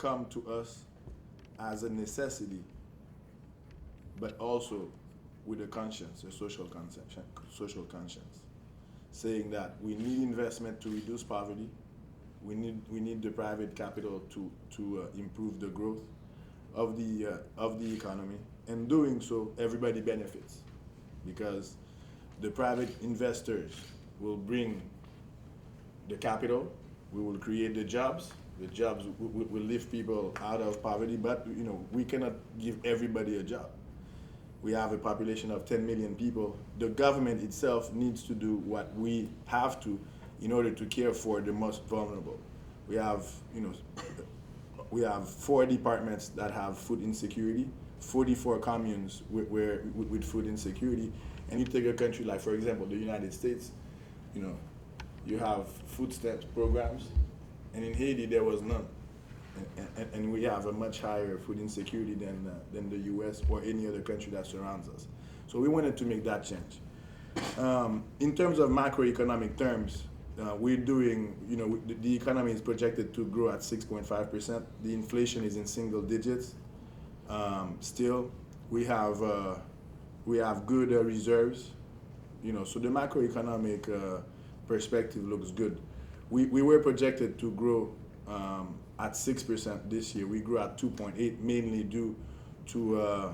come to us as a necessity, but also with a conscience, a social conscience, saying that we need investment to reduce poverty. We need the private capital to improve the growth of the economy. And doing so, everybody benefits because the private investors will bring the capital. We will create the jobs. The jobs will lift people out of poverty, but we cannot give everybody a job. We have a population of 10 million people. The government itself needs to do what we have to in order to care for the most vulnerable. We have, we have 4 departments that have food insecurity, 44 communes with food insecurity. And you take a country like, for example, the United States, you have food stamps programs, and in Haiti there was none. And we have a much higher food insecurity than the U.S. or any other country that surrounds us. So we wanted to make that change. In terms of macroeconomic terms, we're doing, the economy is projected to grow at 6.5%. The inflation is in single digits. Still, we have good reserves, so the macroeconomic perspective looks good. We were projected to grow at 6% this year. We grew at 2.8, mainly due to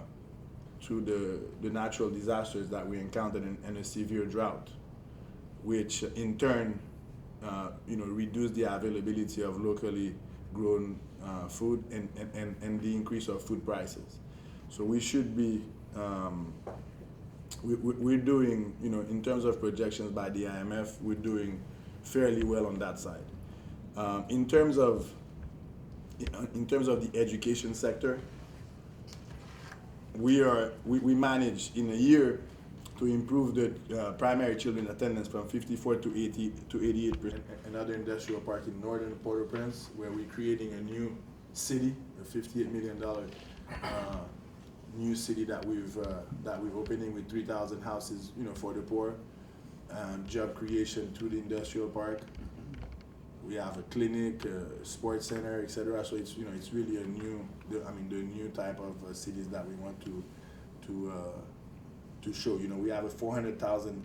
the natural disasters that we encountered and a severe drought, which in turn, reduced the availability of locally grown food and the increase of food prices. So we should be, we're doing, in terms of projections by the IMF, we're doing fairly well on that side. In terms of the education sector, we managed in a year to improve the primary children attendance from 54 to 88%. Another industrial park in northern Port-au-Prince, where we're creating a new city, a $58 million new city that we're opening with 3,000 houses, for the poor, job creation through the industrial park. We have a clinic, a sports center, etc. So it's it's really the new type of cities that we want to show. We have a 400,000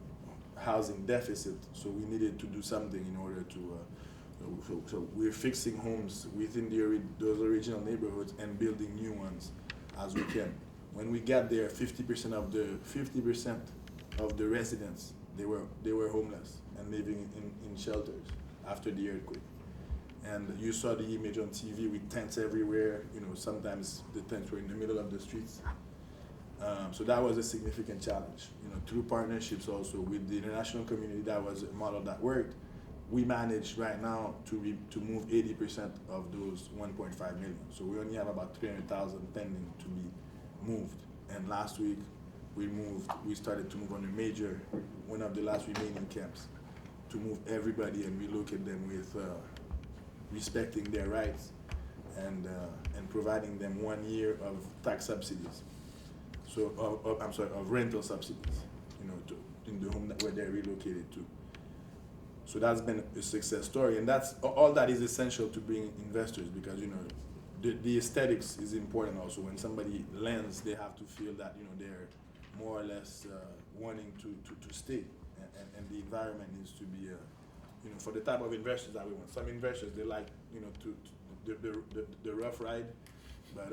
housing deficit, so we needed to do something in order to. So we're fixing homes within those original neighborhoods and building new ones as we can. When we got there, 50% of the residents they were homeless and living in shelters after the earthquake. And you saw the image on TV with tents everywhere. Sometimes the tents were in the middle of the streets. So that was a significant challenge. Through partnerships also with the international community, that was a model that worked. We managed right now to move 80% of those 1.5 million. So we only have about 300,000 pending to be moved. And last week we started to move on one of the last remaining camps, to move everybody and relocate them with respecting their rights and providing them 1 year of tax subsidies. So of rental subsidies, in the home where they're relocated to. So that's been a success story, and that's all that is essential to bring investors, because the aesthetics is important also. When somebody lands, they have to feel that they're more or less wanting to stay, and the environment needs to be for the type of investors that we want. Some investors, they like the rough ride, but